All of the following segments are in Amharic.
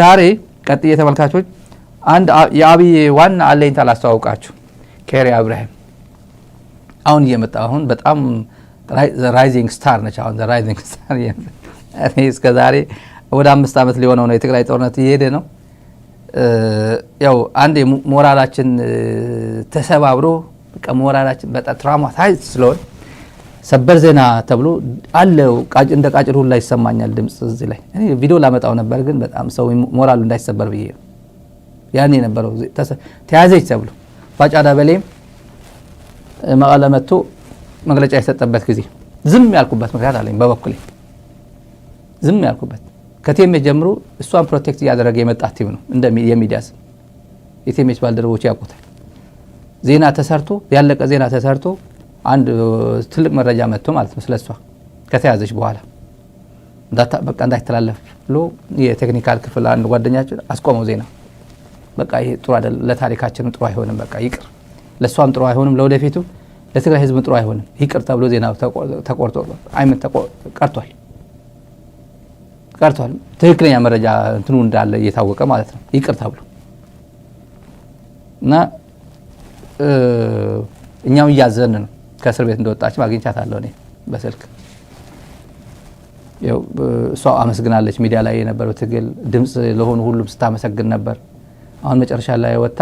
ዛሬ ቀጥዬ ተመልካቾች አንድ የአብይ ዋና አለኝታ ላስተዋውቃችሁ ኬሪ አብርሃም አሁን እየመጣ አሁን በጣም ራይዚንግ ስታር ነች አሁን ራይዚንግ ስታር እስከ ዛሬ ወደ 5 አመት ሊሆነው ነው የትግራይ ጦርነት እየሄደ ነው ያው አንድ ሞራላችን ተሰባብሮ በቃ ሞራላችን በጣም ትራውማታይዝ ስለሆነ ሰበር ዜና ተብሎ አለው እንደ ቃጭል ሁሉ ላይ ይሰማኛል ድምጽ እዚህ ላይ እኔ ቪዲዮ ላመጣው ነበር ግን በጣም ሰው ሞራሉ እንዳይሰበር ብዬ ያኔ ነበረው ተያዘች ተብሎ ባጫዳ በሌም መቀለ መጥቶ መግለጫ የሰጠበት ጊዜ ዝም ያልኩበት ምክንያት አለኝ በበኩሌ ዝም ያልኩበት ከቴሜ ጀምሮ እሷን ፕሮቴክት ያደረገ የመጣ ቲም ነው እንደ የሚዲያስ የቴሜች ባልደረቦች ያውቁታል ዜና ተሰርቶ ያለቀ ዜና ተሰርቶ አንድ ትልቅ መረጃ መጥቶ ማለት ነው ስለሷ ከተያዘች በኋላ በቃ እንዳይተላለፍ ብሎ የቴክኒካል ክፍል አንድ ጓደኛችን አስቆመው ዜና በቃ ይሄ ጥሩ አይደለም ለታሪካችን ጥሩ አይሆንም በቃ ይቅር ለሷም ጥሩ አይሆንም ለወደፊቱ ለትግራይ ህዝብ ጥሩ አይሆንም ይቅር ተብሎ ዜናው ተቆርጦ አይመን ቀርቷል ትክክለኛ መረጃ እንትኑ እንዳለ እየታወቀ ማለት ነው ይቅር ተብሎ እና እኛም ያዘን ነው ከእስር ቤት እንደወጣች ማግኘቻታለሁ እኔ በስልክ ያው እሷ አመስግናለች ሚዲያ ላይ የነበረው ትግል ድምጽ ለሆኑ ሁሉም ስታመሰግን ነበር አሁን መጨረሻ ላይ ወጣ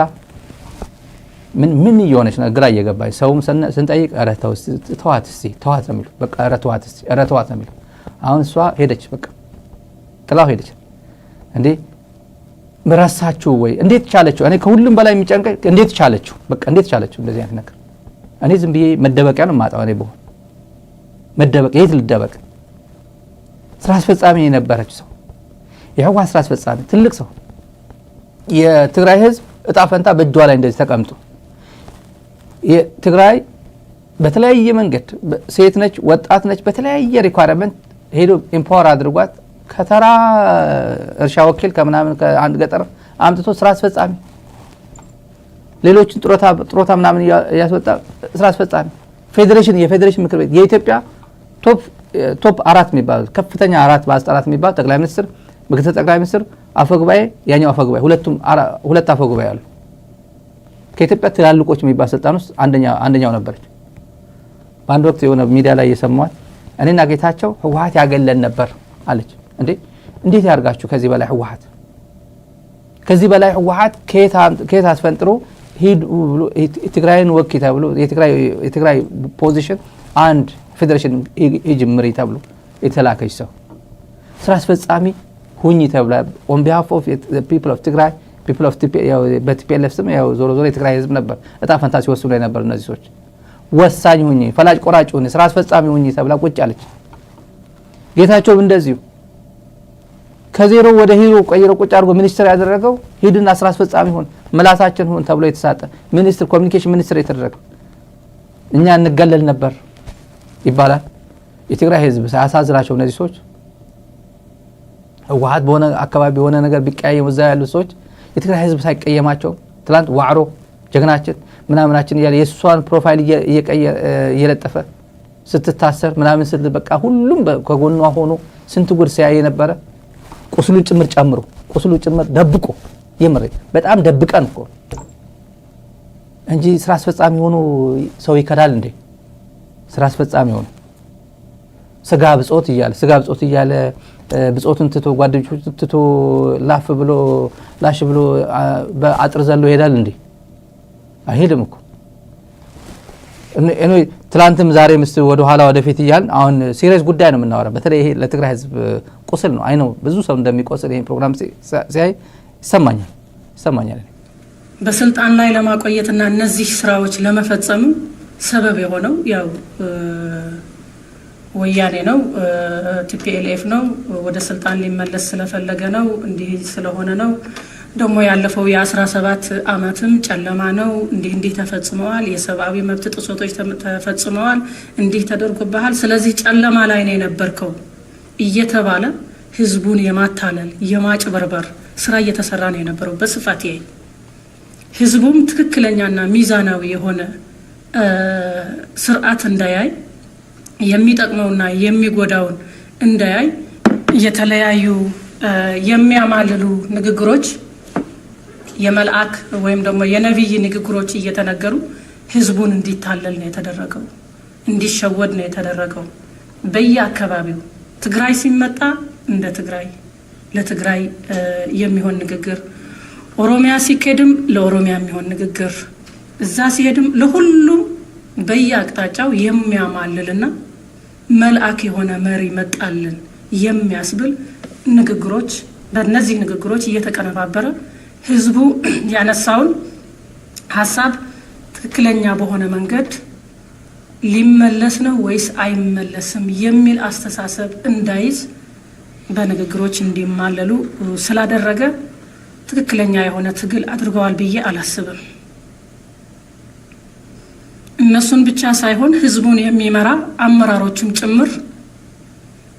ምን እየሆነች ነው ግራ እየገባኝ ሰውም ስንጠይቅ አረታው ተዋት ነው የሚሉ በቃ አረተዋት ነው የሚሉ አሁን እሷ ሄደች በቃ ጥላው ሄደች እንዴ ምራሳችሁ ወይ እንዴት ቻለችው እኔ ከሁሉም በላይ የሚጨንቀኝ እንዴት ቻለችው በቃ እንዴት ቻለችው እንደዚህ አይነት ነገር እኔ ዝም ብዬ መደበቂያ ነው ማጣው እኔ በሆነ መደበቅ የት ልደበቅ ስራ አስፈጻሚ የነበረች ሰው የህዋ ስራ አስፈጻሚ ትልቅ ሰው የትግራይ ህዝብ እጣ ፈንታ በእጇ ላይ እንደዚህ ተቀምጦ የትግራይ በተለያየ መንገድ ሴት ነች ወጣት ነች በተለያየ ሪኳየርመንት ሄዶ ኢምፓወር አድርጓት ከተራ እርሻ ወኪል ከምናምን ከአንድ ገጠር አምጥቶ ስራ አስፈጻሚ ሌሎችን ጥሮታ ምናምን ያስወጣ ስራ አስፈጻሚ የፌዴሬሽን ምክር ቤት የኢትዮጵያ ቶፕ 4 የሚባል ከፍተኛ 4 ባለስልጣናት የሚባል ጠቅላይ ሚኒስትር ምክትል ጠቅላይ ሚኒስትር አፈጉባኤ ያኛው አፈጉባኤ ሁለት አፈጉባኤ አሉ ከኢትዮጵያ ትላልቆች የሚባል ስልጣን ውስጥ አንደኛው ነበረች በአንድ ወቅት የሆነ ሚዲያ ላይ የሰማዋት እኔና ጌታቸው ህወሓት ያገለን ነበር አለች እንዴት ያርጋችሁ ከዚህ በላይ ህወሓት ከየት አስፈንጥሮ ሄዱ ብሎ ትግራይን ወኪ ተብሎ የትግራይ ፖዚሽን አንድ ፌዴሬሽን ይጅምሪ ተብሎ የተላከች ሰው ስራ አስፈጻሚ ሁኚ ተብላ on behalf of the people of Tigray people of TPLF ስም ያው ዞሮ የትግራይ ህዝብ ነበር እጣ ፈንታ ሲወስኑ ላይ ነበር እነዚህ ሰዎች ወሳኝ ሁኚ ፈላጭ ቆራጭ ሁኚ ስራ አስፈጻሚ ሁኚ ተብላ ቁጭ አለች ጌታቸው እንደዚሁ ከዜሮ ወደ ሂሮ ቀይሮ ቁጭ አድርጎ ሚኒስትር ያደረገው ሂድና ስራ አስፈጻሚ ሆን መላሳችን ሆን ተብሎ የተሳጠ ሚኒስትር ኮሚኒኬሽን ሚኒስትር የተደረገው እኛ እንገለል ነበር ይባላል የትግራይ ህዝብ ሳያሳዝናቸው እነዚህ ሰዎች ህወሓት በሆነ አካባቢ በሆነ ነገር ቢቀያየሙ እዛ ያሉ ሰዎች የትግራይ ህዝብ ሳይቀየማቸው ትላንት ዋዕሮ ጀግናችን ምናምናችን እያለ የሷን ፕሮፋይል እየለጠፈ ስትታሰር ምናምን ስል በቃ ሁሉም ከጎኗ ሆኖ ስንት ጉድ ሲያይ ነበር ቁስሉ ጭምር ደብቆ የምሬ በጣም ደብቀን እኮ እንጂ ስራ አስፈጻሚ ሆኖ ሰው ይከዳል እንዴ ስራ አስፈጻሚ ሆኖ ስጋ ብጾት እያለ ብጾቱን ትቶ ጓደኞቹ ትቶ ላሽ ብሎ በአጥር ዘሎ ይሄዳል እንዴ አይሄድም እኮ እኔ ትላንትም ዛሬም ወደ ኋላ ወደፊት ይያልን አሁን ሲሪየስ ጉዳይ ነው የምናወራው በተለይ ይሄ ለትግራይ ህዝብ ቁስል ነው አይ ነው ብዙ ሰው እንደሚቆስል ይሄን ፕሮግራም ሲያይ ይሰማኛል በስልጣን ላይ ለማቆየትና እነዚህ ስራዎች ለመፈጸም ሰበብ የሆነው ያው ወያኔ ነው TPLF ነው ወደ ስልጣን ሊመለስ ስለፈለገ ነው እንዲህ ስለሆነ ነው ደሞ ያለፈው የ17 አመትም ጨለማ ነው እንዲህ ተፈጽመዋል የሰብአዊ መብት ጥሰቶች ተፈጽመዋል እንዲህ ተደርጎብሃል ስለዚህ ጨለማ ላይ ነው የነበርከው እየተባለ ህዝቡን የማታለል የማጭበርበር ስራ እየተሰራ ነው የነበረው በስፋት ይሄ ህዝቡም ትክክለኛና ሚዛናዊ የሆነ ስርዓት እንዳያይ የሚጠቅመውና የሚጎዳውን እንዳያይ የተለያዩ የሚያማልሉ ንግግሮች የመልአክ ወይም ደግሞ የነብይ ንግግሮች እየተነገሩ ህዝቡን እንዲታለል ነው የተደረገው፣ እንዲሸወድ ነው የተደረገው። በየአካባቢው ትግራይ ሲመጣ እንደ ትግራይ ለትግራይ የሚሆን ንግግር፣ ኦሮሚያ ሲሄድም ለኦሮሚያ የሚሆን ንግግር፣ እዛ ሲሄድም ለሁሉም በየአቅጣጫው የሚያማልልና መልአክ የሆነ መሪ መጣልን የሚያስብል ንግግሮች፣ በእነዚህ ንግግሮች እየተቀነባበረ ህዝቡ ያነሳውን ሀሳብ ትክክለኛ በሆነ መንገድ ሊመለስ ነው ወይስ አይመለስም የሚል አስተሳሰብ እንዳይዝ በንግግሮች እንዲማለሉ ስላደረገ ትክክለኛ የሆነ ትግል አድርገዋል ብዬ አላስብም። እነሱን ብቻ ሳይሆን ህዝቡን የሚመራ አመራሮችም ጭምር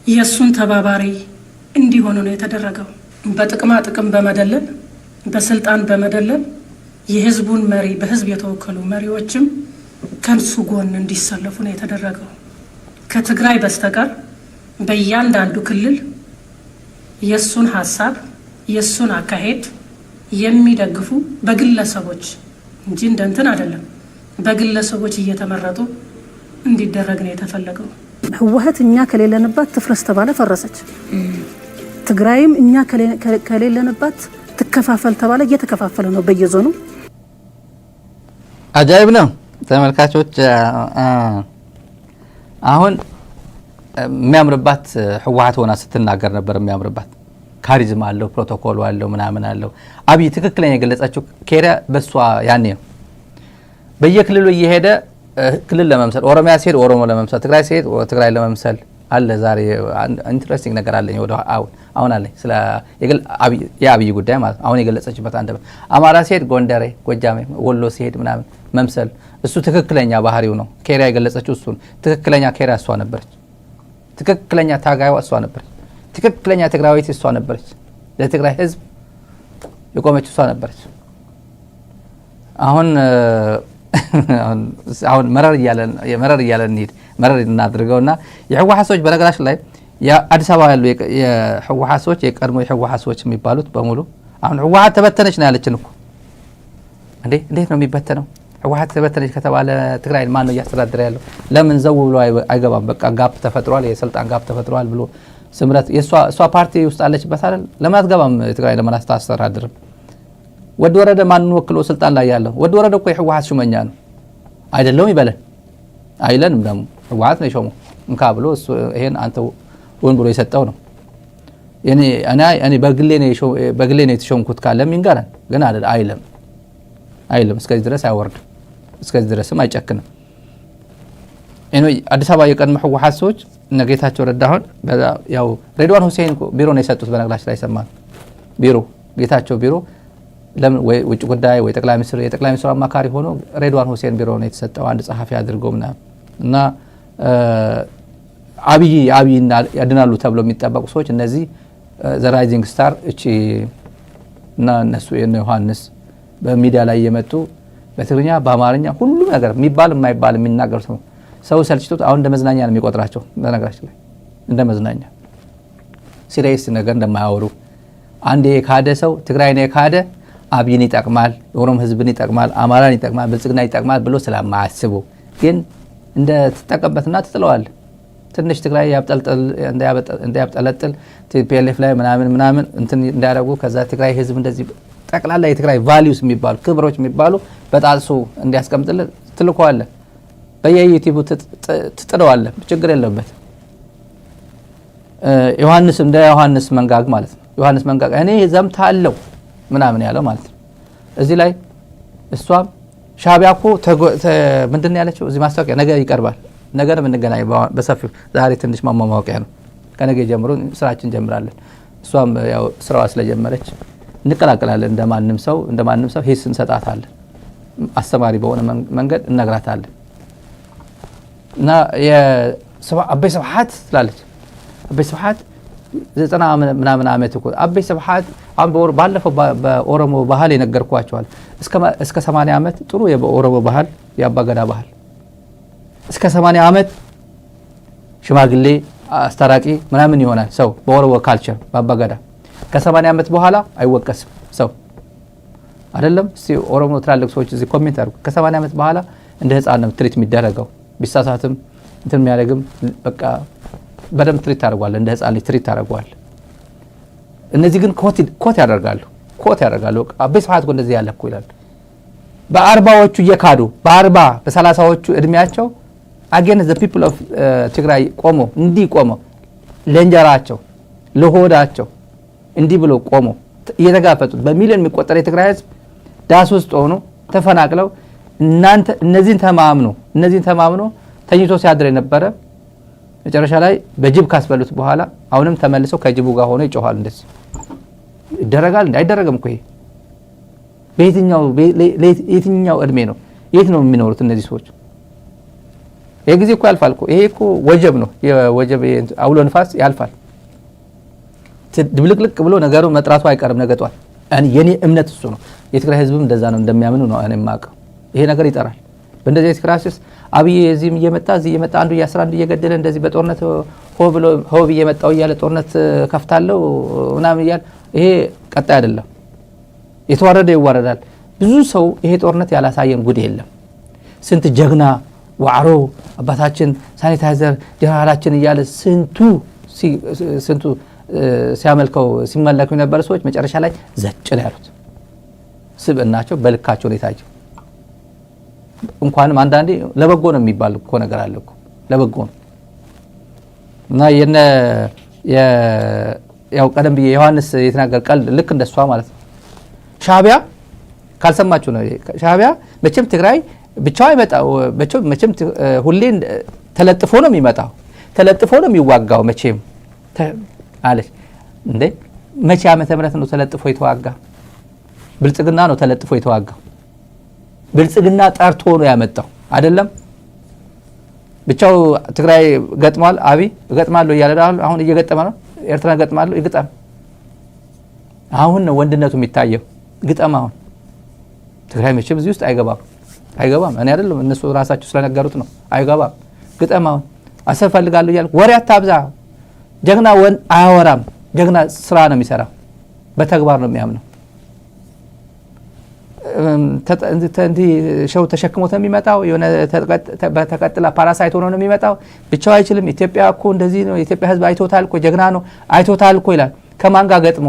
የሱን ተባባሪ እንዲሆኑ ነው የተደረገው። በጥቅማ ጥቅም በመደለል በስልጣን በመደለል የህዝቡን መሪ በህዝብ የተወከሉ መሪዎችም ከንሱ ጎን እንዲሰለፉ ነው የተደረገው። ከትግራይ በስተቀር በእያንዳንዱ ክልል የሱን ሀሳብ የሱን አካሄድ የሚደግፉ በግለሰቦች እንጂ እንደንትን አይደለም፣ በግለሰቦች እየተመረጡ እንዲደረግ ነው የተፈለገው። ህወሓት እኛ ከሌለንባት ትፍረስ ተባለ፣ ፈረሰች። ትግራይም እኛ ከሌለንባት ትከፋፈል ተባለ፣ እየተከፋፈለ ነው በየዞኑ። አጃይብ ነው ተመልካቾች። አሁን የሚያምርባት ህወሓት ሆና ስትናገር ነበር። የሚያምርባት ካሪዝማ አለው፣ ፕሮቶኮል አለው፣ ምናምን አለው። አብይ ትክክለኛ የገለጸችው ኬሪያ በሷ ያኔ ነው። በየክልሉ እየሄደ ክልል ለመምሰል፣ ኦሮሚያ ሲሄድ ኦሮሞ ለመምሰል፣ ትግራይ ሲሄድ ትግራይ ለመምሰል አለ። ዛሬ ኢንትረስቲንግ ነገር አለኝ ወደ አሁን አለኝ ስለ የአብይ ጉዳይ ማለት አሁን የገለጸችበት አንደበት። አማራ ሲሄድ ጎንደሬ፣ ጎጃሜ፣ ወሎ ሲሄድ ምናምን መምሰል፣ እሱ ትክክለኛ ባህሪው ነው። ኬሪያ የገለጸችው እሱ ትክክለኛ ኬሪያ እሷ ነበረች። ትክክለኛ ታጋይዋ እሷ ነበረች። ትክክለኛ ትግራዊት እሷ ነበረች። ለትግራይ ህዝብ የቆመች እሷ ነበረች። አሁን መረር እያለ እንሂድ፣ መረር እናድርገውና የህወሓት ሰዎች በነገራችን ላይ የአዲስ አበባ ያሉ የህወሓት ሰዎች የቀድሞ የህወሓት ሰዎች የሚባሉት በሙሉ አሁን ህወሓት ተበተነች ነው ያለችን እኮ። እንዴት ነው የሚበተነው? ህወሓት ተበተነች ከተባለ ትግራይ ማን ነው እያስተዳደረ ያለው? ለምን ዘው ብሎ አይገባም? በቃ ጋፕ ተፈጥሯል፣ የስልጣን ጋፕ ተፈጥሯል ብሎ ስምረት የእሷ ፓርቲ ውስጥ አለችበት አይደል? ለምን አትገባም? ትግራይ ለምን አታስተዳድርም? ወድ ወረደ ማንን ወክሎ ስልጣን ላይ ያለው? ወድ ወረደ እኮ የህወሓት ሹመኛ ነው አይደለም ይበለን አይለንም። ደግሞ ህወሓት ነው የሾመው እንካ ብሎ ይሄን አንተ ወን ብሎ የሰጠው ነው። እኔ በግሌ ነው የተሾምኩት ካለ ሚንጋራን ግን አይለም። እስከዚህ ድረስ አይወርድም፣ እስከዚህ ድረስም አይጨክንም። አዲስ አበባ የቀድሞ ህወሓት ሰዎች እነ ጌታቸው ረዳ አሁን ያው ሬድዋን ሁሴን ቢሮ ነው የሰጡት። በነገራችን ላይ ሰማን ቢሮ ጌታቸው ቢሮ ለምን ወይ ውጭ ጉዳይ ወይ ጠቅላይ ሚኒስትር አማካሪ ሆኖ ሬድዋን ሁሴን ቢሮ ነው የተሰጠው አንድ ጸሐፊ አድርገው ምናምን እና አብይ ያድናሉ ተብሎ የሚጠበቁ ሰዎች እነዚህ ዘ ራይዚንግ ስታር እቺ እና እነሱ ዮሐንስ በሚዲያ ላይ የመጡ በትግርኛ በአማርኛ ሁሉም ነገር የሚባል የማይባል የሚናገሩ ሰው ሰልችቶት አሁን እንደ መዝናኛ ነው የሚቆጥራቸው። በነገራችን ላይ እንደ መዝናኛ ሲሪየስ ነገር እንደማያወሩ አንዴ የካደ ሰው ትግራይን የካደ አብይን ይጠቅማል፣ ኦሮሞ ህዝብን ይጠቅማል፣ አማራን ይጠቅማል፣ ብልጽግና ይጠቅማል ብሎ ስለማያስቡ ግን እንደ ተጠቀበትና ትጥለዋል። ትንሽ ትግራይ እንዲያብጠለጥል ቲፒኤልኤፍ ላይ ምናምን እንትን እንዲያደርጉ ከዛ ትግራይ ህዝብ እንደዚህ ጠቅላላ የትግራይ ቫልዩስ የሚባሉ ክብሮች የሚባሉ በጣልሱ እንዲያስቀምጥል ትልኮዋለ። በየዩቲዩብ ትጥለዋለ። ችግር የለበት። ዮሐንስ እንደ ዮሐንስ መንጋግ ማለት ነው። ዮሐንስ መንጋግ እኔ ዘምታለሁ ምናምን ያለው ማለት ነው። እዚህ ላይ እሷም ሻዕቢያ እኮ ምንድን ነው ያለችው? እዚህ ማስታወቂያ ነገ ይቀርባል። ነገ የምንገናኝ በሰፊው ዛሬ ትንሽ ማሟሟቂያ ነው። ከነገ ጀምሮ ስራችን ጀምራለን። እሷም ያው ስራዋ ስለጀመረች እንቀላቀላለን። እንደማንም ሰው ሂስ እንሰጣታለን። አስተማሪ በሆነ መንገድ እነግራታለን። እና አበይ ስብሐት ትላለች። አበይ ስብሐት 90 ምናምን ዓመት እኮ አበይ ስብሐት ባለፈው በኦሮሞ ባህል የነገርኳቸዋል። እስከ 80 ዓመት ጥሩ የኦሮሞ ባህል የአባገዳ ባህል እስከ 80 ዓመት ሽማግሌ አስታራቂ ምናምን ይሆናል ሰው በኦሮሞ ካልቸር በአባገዳ ከ80 ዓመት በኋላ አይወቀስም ሰው አይደለም። እስቲ ኦሮሞ ትላልቅ ሰዎች እዚህ ኮሜንት አድርጉ። ከ80 ዓመት በኋላ እንደ ህፃን ነው ትሪት የሚደረገው። ቢሳሳትም እንትን የሚያደርግም በቃ በደንብ ትሪት ታደርጓል፣ እንደ ህፃን ልጅ ትሪት ታደርጓል። እነዚህ ግን ኮት ያደርጋሉ። አቤ ሰዓት እኮ እንደዚህ ያለ እኮ ይላሉ። በ40ዎቹ እየካዱ በ30ዎቹ እድሜያቸው again the people of ትግራይ ቆሞ ለእንጀራቸው ለሆዳቸው እንዲህ ብሎ ቆሞ እየተጋፈጡት በሚሊዮን የሚቆጠር የትግራይ ህዝብ ዳስ ውስጥ ሆኖ ተፈናቅለው እናንተ እነዚህን ተማምኖ ተኝቶ ሲያድር የነበረ መጨረሻ ላይ በጅብ ካስበሉት በኋላ አሁንም ተመልሰው ከጅቡ ጋር ሆኖ ይጮሃሉ። እንደዚህ ይደረጋል እንዳይደረግም እኮ ይሄ በየትኛው እድሜ ነው? የት ነው የሚኖሩት እነዚህ ሰዎች? ይሄ ጊዜ እኮ ያልፋል እኮ። ይሄ እኮ ወጀብ ነው። የወጀብ አውሎ ንፋስ ያልፋል። ድብልቅልቅ ብሎ ነገሩ መጥራቱ አይቀርም ነገ ጧት። የኔ እምነት እሱ ነው። የትግራይ ህዝብም እንደዛ ነው እንደሚያምኑ ነው እኔ የማውቀው። ይሄ ነገር ይጠራል። በእንደዚህ አይነት ክራይሲስ አብይ እዚህም እየመጣ አንዱ የ11 እየገደለ እንደዚህ በጦርነት ሆ ብዬ መጣው እያለ ጦርነት ከፍታለው ምናምን እያለ ይሄ ቀጣይ አይደለም። የተዋረደ ይዋረዳል። ብዙ ሰው ይሄ ጦርነት ያላሳየን ጉድ የለም። ስንት ጀግና ዋዕሮ አባታችን ሳኒታይዘር ጀነራላችን እያለ ስንቱ ሲያመልከው ሲመለኩ የነበሩ ሰዎች መጨረሻ ላይ ዘጭ ነው ያሉት። ስብዕናቸው በልካቸው ነው የታየው። እንኳንም አንዳንዴ ለበጎ ነው የሚባል እኮ ነገር አለ እኮ ለበጎ ነው። እና ያው ቀደም ብዬ ዮሐንስ የተናገር ቃል ልክ እንደሷ ማለት ነው። ሻዕቢያ ካልሰማችሁ ነው። ሻዕቢያ መቼም ትግራይ ብቻው አይመጣው። መቼም ሁሌ ተለጥፎ ነው የሚመጣው፣ ተለጥፎ ነው የሚዋጋው። መቼም አለች እንዴ መቼ ዓመተ ምህረት ነው ተለጥፎ የተዋጋ? ብልጽግና ነው ተለጥፎ የተዋጋው። ብልጽግና ጠርቶ ነው ያመጣው አይደለም። ብቻው ትግራይ ገጥሟል። አብይ ገጥማለሁ እያለ አሁን እየገጠመ ነው። ኤርትራ ገጥማለሁ ይግጠም። አሁን ነው ወንድነቱ የሚታየው። ግጠም አሁን ትግራይ መቼም እዚህ ውስጥ አይገባም። እኔ አይደለም እነሱ ራሳቸው ስለነገሩት ነው። አይገባም። ግጠም አሁን አሰብ ፈልጋለሁ እያለ ወሬ አታብዛ። ጀግና አያወራም። ጀግና ስራ ነው የሚሰራው፣ በተግባር ነው የሚያምነው። እንዲህ ሸው ተሸክሞት ነው የሚመጣው። የሆነ ተቀጥላ ፓራሳይት ሆኖ ነው የሚመጣው። ብቻው አይችልም። ኢትዮጵያ እኮ እንደዚህ ነው። የኢትዮጵያ ህዝብ አይቶታል እኮ ጀግና ነው አይቶታል እኮ ይላል። ከማን ጋር ገጥሞ?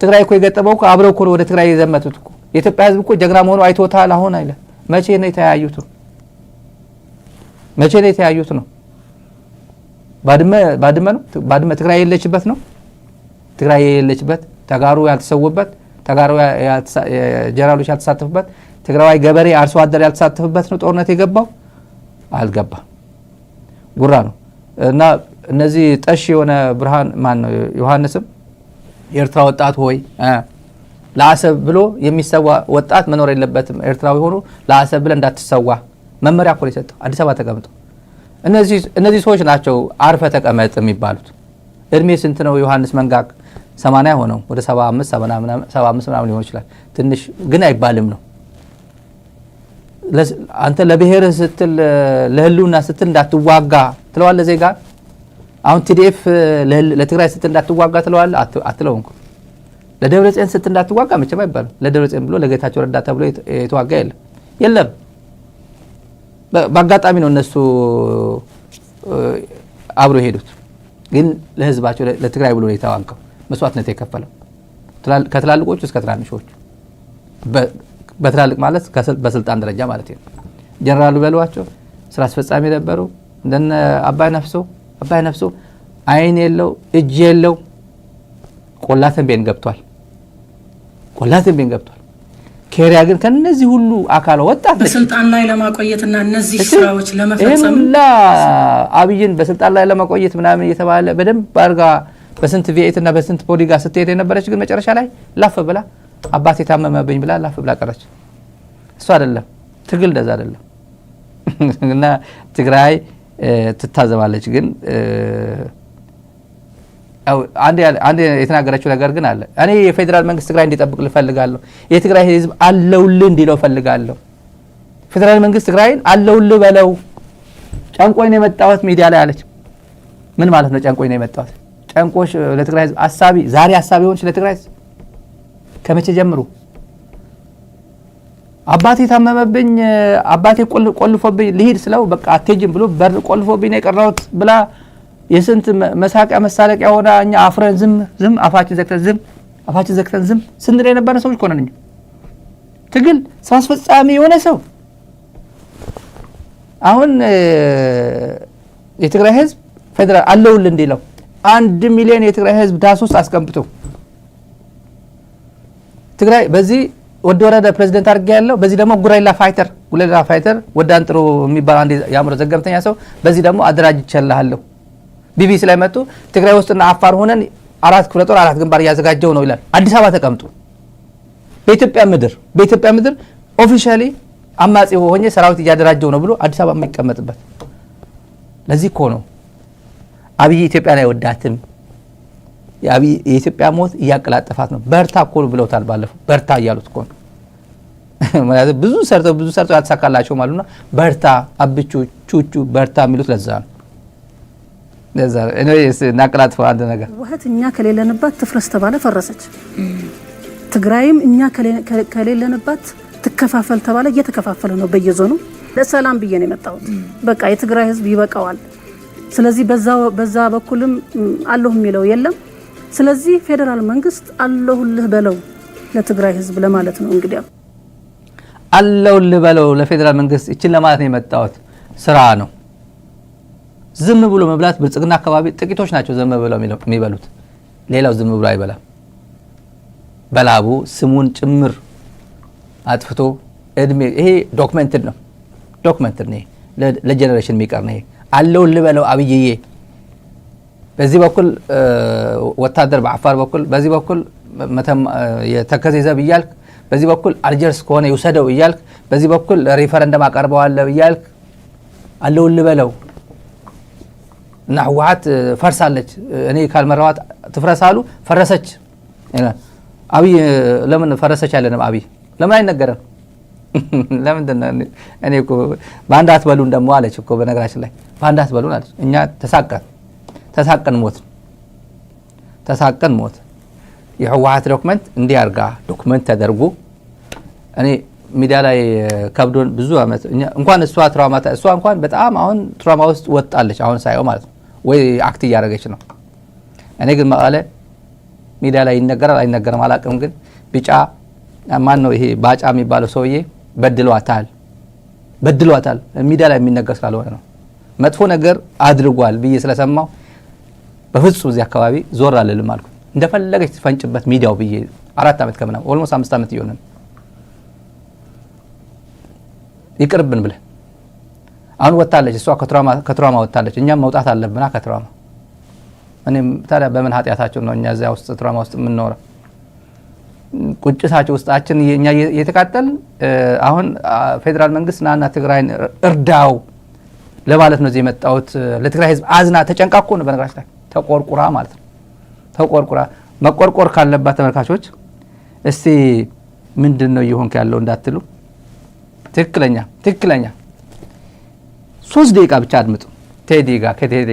ትግራይ እኮ የገጠመው እኮ አብረው እኮ ወደ ትግራይ የዘመቱት እኮ የኢትዮጵያ ህዝብ እኮ ጀግና መሆኑ አይቶታል። አሁን አይለ መቼ ነው የተያዩት? ባድመ ትግራይ የለችበት ነው። ትግራይ የለችበት፣ ተጋሩ ያልተሰውበት፣ ተጋሩ ጀነራሎች ያልተሳተፉበት፣ ትግራዋይ ገበሬ አርሶ አደር ያልተሳተፉበት ነው ጦርነት የገባው። አልገባም። ጉራ ነው። እና እነዚህ ጠሽ የሆነ ብርሃን ማን ነው ዮሐንስም የኤርትራ ወጣት ሆይ ለአሰብ ብሎ የሚሰዋ ወጣት መኖር የለበትም። ኤርትራዊ ሆኖ ለአሰብ ብለ እንዳትሰዋ መመሪያ እኮ የሰጠው አዲስ አበባ ተቀምጦ። እነዚህ ሰዎች ናቸው አርፈ ተቀመጥ የሚባሉት። እድሜ ስንት ነው ዮሐንስ መንጋግ? 80 ሆነው ወደ 75 ምናምን ሊሆን ይችላል። ትንሽ ግን አይባልም ነው። አንተ ለብሔርህ ስትል ለህልውና ስትል እንዳትዋጋ ትለዋለህ ዜጋ። አሁን ቲዲኤፍ ለትግራይ ስትል እንዳትዋጋ ትለዋለህ አትለውም። ለደብረጽዮን ስትል እንዳትዋጋ መቼም አይባልም። ለደብረጽዮን ብሎ ለጌታቸው ረዳ ተብሎ የተዋጋ የለም። በአጋጣሚ ነው እነሱ አብሮ የሄዱት። ግን ለህዝባቸው ለትግራይ ብሎ የተዋጋው መስዋዕትነት የከፈለው ከትላልቆቹ እስከ ትናንሾቹ፣ በትላልቅ ማለት በስልጣን ደረጃ ማለት ነው። ጀነራሉ በሏቸው ስራ አስፈጻሚ ነበሩ። እንደነ አባይ ነፍሶ አይን የለው እጅ የለው ቆላተንቤን ገብቷል። ኬሪያ ግን ከነዚህ ሁሉ አካል ወጣት በስልጣን ላይ ለማቆየትና እነዚህ ስራዎች ለመፈጸም አብይን በስልጣን ላይ ለማቆየት ምናምን እየተባለ በደንብ አርጋ በስንት ቪኤት እና በስንት ቦዲጋ ስትሄድ የነበረች ግን መጨረሻ ላይ ላፍ ብላ አባቴ ታመመብኝ ብላ ላፍ ብላ ቀረች። እሱ አይደለም ትግል እንደዛ አይደለም። እና ትግራይ ትታዘባለች። ግን አንድ የተናገረችው ነገር ግን አለ። እኔ የፌዴራል መንግስት ትግራይ እንዲጠብቅ ልፈልጋለሁ። የትግራይ ህዝብ አለውልህ እንዲለው ፈልጋለሁ። ፌዴራል መንግስት ትግራይን አለውልህ በለው። ጨንቆኝ ነው የመጣሁት ሚዲያ ላይ አለች። ምን ማለት ነው ጨንቆኝ ነው የመጣሁት? ጨንቆሽ ለትግራይ ህዝብ አሳቢ ዛሬ አሳቢ ሆንሽ ለትግራይ ህዝብ ከመቼ ጀምሩ? አባቴ ታመመብኝ አባቴ ቆልፎብኝ ልሂድ ስለው በቃ አትሄጂም ብሎ በር ቆልፎብኝ ነው የቀረሁት ብላ የስንት መሳቂያ መሳለቂያ ሆና እኛ አፍረን ዝም አፋችን ዘግተን ዝም ስንል የነበረ ሰዎች ኮነን እኛ ትግል ስራ አስፈጻሚ የሆነ ሰው አሁን የትግራይ ህዝብ ፌደራል አለውል እንዲለው 1 ሚሊዮን የትግራይ ህዝብ ዳስ ውስጥ አስቀምጦ ትግራይ በዚህ ወደ ወረደ ፕሬዝዳንት አድርጌ ያለው በዚህ ደግሞ ጉራይላ ፋይተር ወዳንጥሮ የሚባል አንድ ያምሮ ዘገምተኛ ሰው በዚህ ደግሞ አደራጅቻለሁ ቢቢሲ ላይ መጥቶ ትግራይ ውስጥና አፋር ሆነን 4 ክፍለ ጦር 4 ግንባር ያዘጋጀው ነው ይላል። አዲስ አበባ ተቀምጦ በኢትዮጵያ ምድር ኦፊሻሊ አማጺ ሆኜ ሰራዊት ያደራጀው ነው ብሎ አዲስ አበባ የሚቀመጥበት ለዚህ እኮ ነው አብይ ኢትዮጵያን አይወዳትም። የአብይ የኢትዮጵያ ሞት እያቀላጠፋት ነው። በርታ እኮ ብለውታል ባለፈው በርታ እያሉት እኮ ነው ማለት ብዙ ሰርተው ያተሳካላቸው ማለትና በርታ አብቹ ቹቹ በርታ የሚሉት ለዛ ነው። እኔስ ናቀላጥፈው አንድ ነገር ወህት እኛ ከሌለንባት ትፍረስ ተባለ ፈረሰች። ትግራይም እኛ ከሌለንባት ትከፋፈል ተባለ እየተከፋፈለ ነው በየዞኑ። ለሰላም ብዬ ነው የመጣሁት። በቃ የትግራይ ህዝብ ይበቃዋል። ስለዚህ በዛ በኩልም አለሁ የሚለው የለም። ስለዚህ ፌደራል መንግስት አለሁልህ በለው ለትግራይ ህዝብ ለማለት ነው። እንግዲህ አለሁልህ በለው ለፌደራል መንግስት እቺን ለማለት ነው የመጣሁት። ስራ ነው። ዝም ብሎ መብላት ብልጽግና አካባቢ ጥቂቶች ናቸው ዝም ብለው የሚበሉት። ሌላው ዝም ብሎ አይበላም። በላቡ ስሙን ጭምር አጥፍቶ እድሜ ይሄ ዶክመንትድ ነው ለጀነሬሽን የሚቀር ነው። አለሁልህ በለው አብይዬ በዚህ በኩል ወታደር በአፋር በኩል በዚህ በኩል የተከዜ ዘብ እያልክ በዚህ በኩል አልጀርስ ከሆነ ይውሰደው እያልክ በዚህ በኩል ሪፈረንደም አቀርበዋለሁ እያልክ አለሁልህ በለው እና ህወሓት ፈርሳለች እኔ ካልመራዋት ትፍረሳሉ ፈረሰች። አብይ ለምን ፈረሰች ያለንም አብይ ለምን አይነገረም? ለምን እኔ እኮ ባንዳ አትበሉን ደሞ አለች እኮ በነገራችን ላይ ባንዳ አትበሉን አለች። እኛ ተሳቀን ሞት የህወሓት ዶክመንት እንዲያርጋ ዶክመንት ተደርጎ እኔ ሚዲያ ላይ ከብዶን ብዙ አመት እንኳን እሷ እንኳን በጣም አሁን ትራማ ውስጥ ወጣለች አሁን ሳይው ማለት ነው ወይ አክት እያደረገች ነው። እኔ ግን መቀለ ሚዲያ ላይ ይነገራል አይነገርም አላውቅም። ግን ቢጫ ማን ነው ይሄ ባጫ የሚባለው ሰውዬ በድሏታል ሚዲያ ላይ የሚነገር ስላልሆነ ነው። መጥፎ ነገር አድርጓል ብዬ ስለሰማው በፍጹም እዚህ አካባቢ ዞር አልልም አልኩ። እንደፈለገች ትፈንጭበት ሚዲያው ብዬ 4 አመት ከምናምን ኦልሞስት 5 አመት ይሆናል ይቅርብን ብለን አሁን ወጣለች። እሷ ከትራማ ወጣለች። እኛም መውጣት አለብና ከትራማ እኔም ታዲያ በምን ኃጢያታቸው ነው እኛ እዚያ ውስጥ ትራማ ውስጥ የምንኖረው? ቁጭታቸው ውስጣችን እኛ የተቃጠል አሁን ፌደራል መንግስት ናና ትግራይን እርዳው ለማለት ነው እዚህ የመጣሁት። ለትግራይ ህዝብ አዝና ተጨንቃኮ ነው በነገራችን ላይ ተቆርቁራ ማለት ነው። ተቆርቁራ መቆርቆር ካለባት ተመልካቾች እስቲ ምንድነው ይሆን ያለው እንዳትሉ ትክክለኛ 3 ደቂቃ ብቻ አድምጡ። ከቴዲ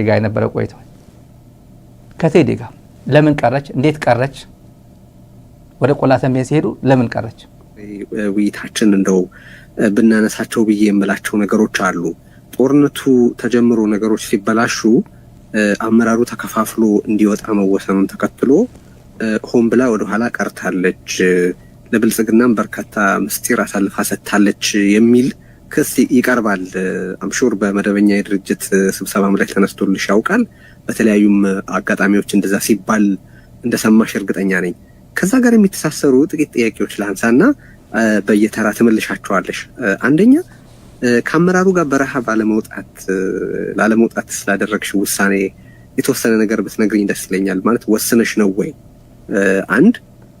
ጋር የነበረ ቆይታ ከቴዲ ጋር ለምን ቀረች? እንዴት ቀረች? ወደ ቆላተንቤ ሲሄዱ ለምን ቀረች? ውይይታችን እንደው ብናነሳቸው ብዬ የምላቸው ነገሮች አሉ። ጦርነቱ ተጀምሮ ነገሮች ሲበላሹ አመራሩ ተከፋፍሎ እንዲወጣ መወሰኑን ተከትሎ ሆን ብላ ወደ ኋላ ቀርታለች፣ ለብልጽግናም በርካታ ምስጢር አሳልፋ ሰጥታለች የሚል ክስ ይቀርባል። አምሹር በመደበኛ የድርጅት ስብሰባም ላይ ተነስቶልሽ ያውቃል። በተለያዩም አጋጣሚዎች እንደዛ ሲባል እንደሰማሽ እርግጠኛ ነኝ። ከዛ ጋር የሚተሳሰሩ ጥቂት ጥያቄዎች ላንሳና በየተራ ትመልሻቸዋለሽ። አንደኛ ከአመራሩ ጋር በረሃ ላለመውጣት ስላደረግሽ ውሳኔ የተወሰነ ነገር ብትነግሪኝ ደስ ይለኛል። ማለት ወስነሽ ነው ወይ? አንድ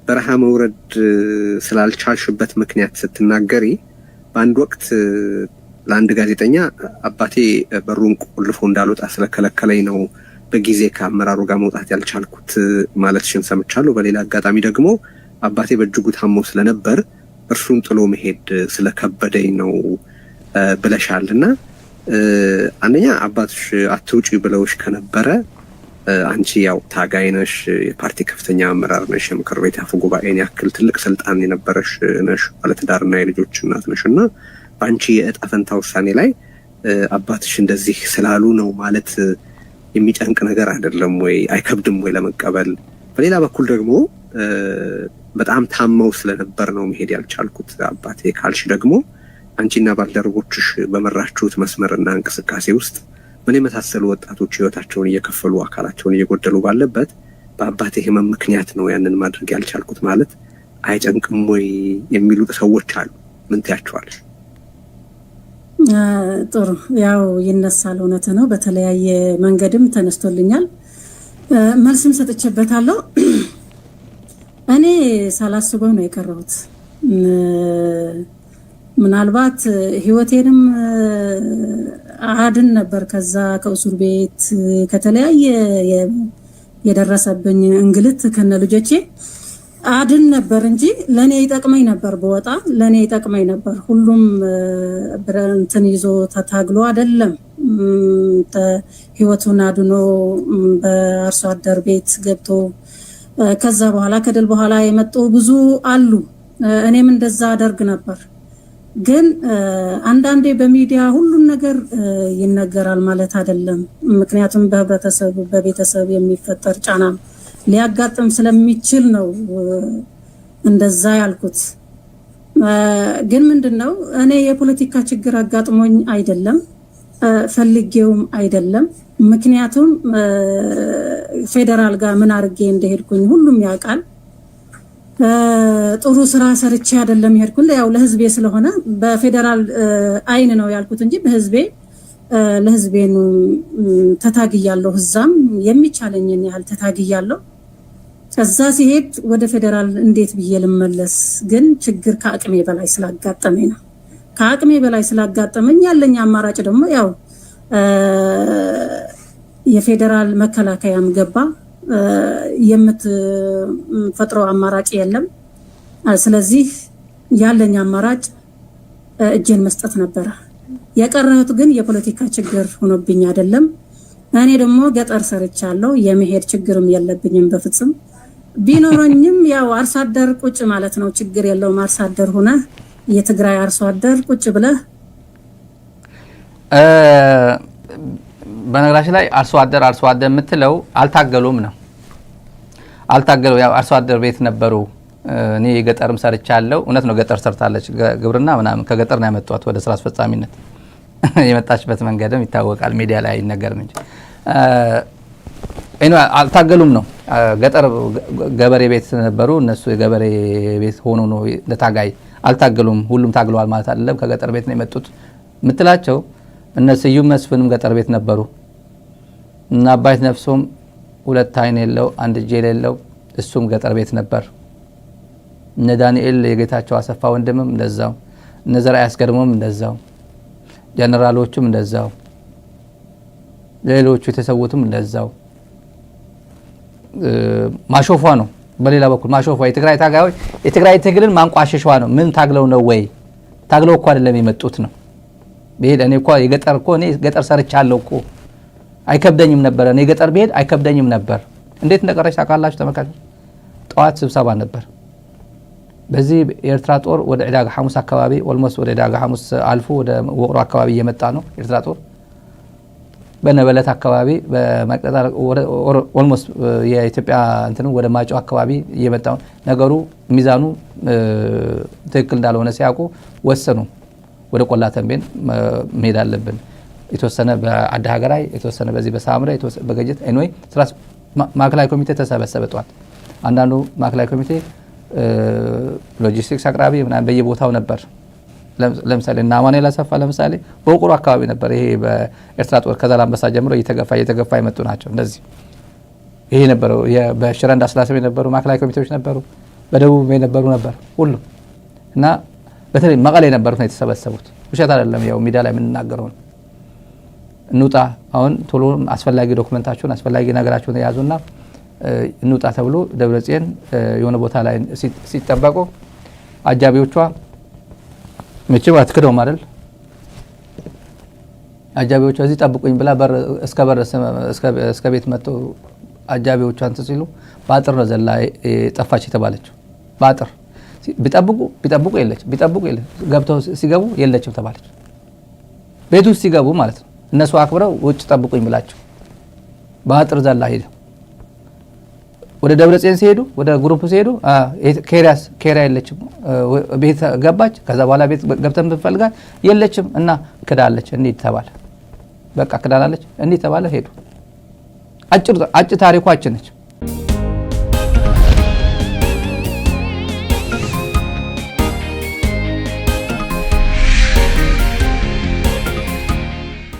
በረሃ መውረድ ስላልቻልሽበት ምክንያት ስትናገሪ በአንድ ወቅት ለአንድ ጋዜጠኛ አባቴ በሩን ቆልፎ እንዳልወጣ ስለከለከለኝ ነው በጊዜ ከአመራሩ ጋር መውጣት ያልቻልኩት ማለትሽን ሰምቻለሁ። በሌላ አጋጣሚ ደግሞ አባቴ በእጅጉ ታሞ ስለነበር እርሱን ጥሎ መሄድ ስለከበደኝ ነው ብለሻልና አንደኛ አባትሽ አትውጪ ብለውሽ ከነበረ አንቺ ያው ታጋይ ነሽ፣ የፓርቲ ከፍተኛ አመራር ነሽ፣ የምክር ቤት አፈ ጉባኤን ያክል ትልቅ ስልጣን የነበረሽ ነሽ፣ ባለትዳርና የልጆች እናት ነሽ እና በአንቺ የዕጣ ፈንታ ውሳኔ ላይ አባትሽ እንደዚህ ስላሉ ነው ማለት የሚጨንቅ ነገር አይደለም ወይ? አይከብድም ወይ ለመቀበል? በሌላ በኩል ደግሞ በጣም ታመው ስለነበር ነው መሄድ ያልቻልኩት አባቴ ካልሽ ደግሞ አንቺና ባልደረቦችሽ በመራችሁት መስመርና እንቅስቃሴ ውስጥ ምን የመሳሰሉ ወጣቶች ህይወታቸውን እየከፈሉ አካላቸውን እየጎደሉ ባለበት በአባቴ ህመም ምክንያት ነው ያንን ማድረግ ያልቻልኩት ማለት አይጨንቅም ወይ የሚሉ ሰዎች አሉ። ምን ትያቸዋለሽ? ጥሩ ያው ይነሳል፣ እውነት ነው። በተለያየ መንገድም ተነስቶልኛል፣ መልስም ሰጥቼበታለሁ። እኔ ሳላስበው ነው የቀረሁት። ምናልባት ህይወቴንም አድን ነበር ከዛ ከእሱር ቤት ከተለያየ የደረሰብኝ እንግልት ከነ ልጆቼ አድን ነበር እንጂ ለኔ ይጠቅመኝ ነበር። በወጣ ለኔ ይጠቅመኝ ነበር። ሁሉም ብረንትን ይዞ ተታግሎ አይደለም ህይወቱን አድኖ በአርሶ አደር ቤት ገብቶ ከዛ በኋላ ከድል በኋላ የመጡ ብዙ አሉ። እኔም እንደዛ አደርግ ነበር። ግን አንዳንዴ በሚዲያ ሁሉን ነገር ይነገራል ማለት አይደለም። ምክንያቱም በህብረተሰቡ በቤተሰብ የሚፈጠር ጫና ሊያጋጥም ስለሚችል ነው እንደዛ ያልኩት። ግን ምንድነው እኔ የፖለቲካ ችግር አጋጥሞኝ አይደለም፣ ፈልጌውም አይደለም። ምክንያቱም ፌደራል ጋር ምን አድርጌ እንደሄድኩኝ ሁሉም ያውቃል። ጥሩ ስራ ሰርቼ አይደለም ይሄድኩኝ። ያው ለህዝቤ ስለሆነ በፌደራል አይን ነው ያልኩት እንጂ በህዝቤ ለህዝቤ ነው ተታግያለሁ። እዛም የሚቻለኝን ያህል ተታግያለሁ። ከዛ ሲሄድ ወደ ፌደራል እንዴት ብዬ ልመለስ? ግን ችግር ከአቅሜ በላይ ስላጋጠመኝ ነው። ከአቅሜ በላይ ስላጋጠመኝ ያለኝ አማራጭ ደግሞ ያው የፌደራል መከላከያም ገባ። የምትፈጥረው አማራጭ የለም። ስለዚህ ያለኝ አማራጭ እጄን መስጠት ነበረ። የቀረሁት ግን የፖለቲካ ችግር ሆኖብኝ አይደለም። እኔ ደግሞ ገጠር ሰርቻለሁ። የመሄድ ችግርም የለብኝም በፍጹም። ቢኖረኝም ያው አርሶ አደር ቁጭ ማለት ነው፣ ችግር የለውም። አርሶ አደር ሆነ የትግራይ አርሶ አደር ቁጭ ብለህ በነገራችን ላይ አርሶ አደር የምትለው አልታገሉም ነው። አልታገሉ ያው አርሶ አደር ቤት ነበሩ። እኔ ገጠርም ሰርቻለሁ። እውነት ነው፣ ገጠር ሰርታለች። ግብርና ምናምን ከገጠር ነው ያመጧት ወደ ስራ አስፈጻሚነት። የመጣችበት መንገድም ይታወቃል፣ ሚዲያ ላይ አይነገርም እንጂ አልታገሉም ነው። ገጠር ገበሬ ቤት ነበሩ። እነሱ የገበሬ ቤት ሆኖ ነው ለታጋይ አልታገሉም። ሁሉም ታግለዋል ማለት አይደለም። ከገጠር ቤት ነው የመጡት ምትላቸው። እነ ስዩም መስፍንም ገጠር ቤት ነበሩ እና አባይት ነፍሶም ሁለት አይን የለው አንድ እጅ የሌለው እሱም ገጠር ቤት ነበር። እነ ዳንኤል የጌታቸው አሰፋ ወንድምም እንደዛው፣ እነ ዘርአይ አስገድሞም እንደዛው፣ ጀነራሎቹም እንደዛው፣ ሌሎቹ የተሰዉትም እንደዛው። ማሾፏ ነው። በሌላ በኩል ማሾፏ የትግራይ ታጋዮች የትግራይ ትግልን ማንቋሸሿ ነው። ምን ታግለው ነው ወይ? ታግለው እኮ አይደለም የመጡት ነው። ብሄድ እኔ እኮ የገጠር እኮ እኔ ገጠር ሰርቻለሁ እኮ አይከብደኝም ነበር። እኔ ገጠር ብሄድ አይከብደኝም ነበር። እንዴት እንደቀረች ታውቃላችሁ ተመልካቾች? ጠዋት ስብሰባ ነበር። በዚህ የኤርትራ ጦር ወደ ዕዳጋ ሐሙስ አካባቢ ኦልሞስት ወደ ዕዳጋ ሐሙስ አልፎ ወደ ወቅሮ አካባቢ እየመጣ ነው ኤርትራ ጦር። በነበለት አካባቢ በመቅጠጣ ኦልሞስት የኢትዮጵያ እንትን ወደ ማጫው አካባቢ እየመጣ ነገሩ ሚዛኑ ትክክል እንዳልሆነ ሲያውቁ ወሰኑ። ወደ ቆላ ተንቤን መሄድ አለብን። የተወሰነ በአዲ ሀገራይ፣ የተወሰነ በዚህ በሳምረ፣ የተወሰነ በገጀት ኤንዌይ ስራስ ማዕከላዊ ኮሚቴ ተሰበሰበ። ጠዋት አንዳንዱ ማዕከላዊ ኮሚቴ ሎጂስቲክስ አቅራቢ ምናምን በየቦታው ነበር። ለምሳሌ እና አማኑኤል አሰፋ ለምሳሌ በውቅሩ አካባቢ ነበር። ይሄ በኤርትራ ጦር ከዛላምበሳ ጀምሮ እየተገፋ የመጡ ናቸው። እንደዚህ ይሄ ነበረው። በሽረ እንዳስላሴ የነበሩ ማዕከላዊ ኮሚቴዎች ነበሩ። በደቡብ የነበሩ ነበር ሁሉ እና በተለይ መቀሌ የነበሩት ነው የተሰበሰቡት። ውሸት አይደለም፣ ያው ሚዲያ ላይ የምንናገረው ነው። እንውጣ አሁን ቶሎ አስፈላጊ ዶክመንታችሁን አስፈላጊ ነገራችሁን ያዙና እንውጣ ተብሎ ደብረጽዮን የሆነ ቦታ ላይ ሲጠበቁ አጃቢዎቿ መቼም አትክደውም አይደል? አጃቢዎቿ እዚህ ጠብቁኝ ብላ እስከ ቤት መጥተው አጃቢዎቿ እንትን ሲሉ በአጥር ነው ዘላ ጠፋች የተባለችው። በአጥር ቢጠብቁ የለችም፣ ቢጠብቁ የለችም፣ ገብተው ሲገቡ የለችም ተባለች። ቤት ውስጥ ሲገቡ ማለት ነው እነሱ አክብረው ውጭ ጠብቁኝ ብላቸው በአጥር ዘላ ሄደ። ወደ ደብረጽዮን ሲሄዱ ወደ ግሩፕ ሲሄዱ ኬሪያ የለችም፣ ቤት ገባች። ከዛ በኋላ ቤት ገብተን ብንፈልጋት የለችም እና ክዳለች እንዴት ተባለ። በቃ ክዳላለች እንዴት ተባለ። ሄዱ። አጭር ታሪኳችን ነች።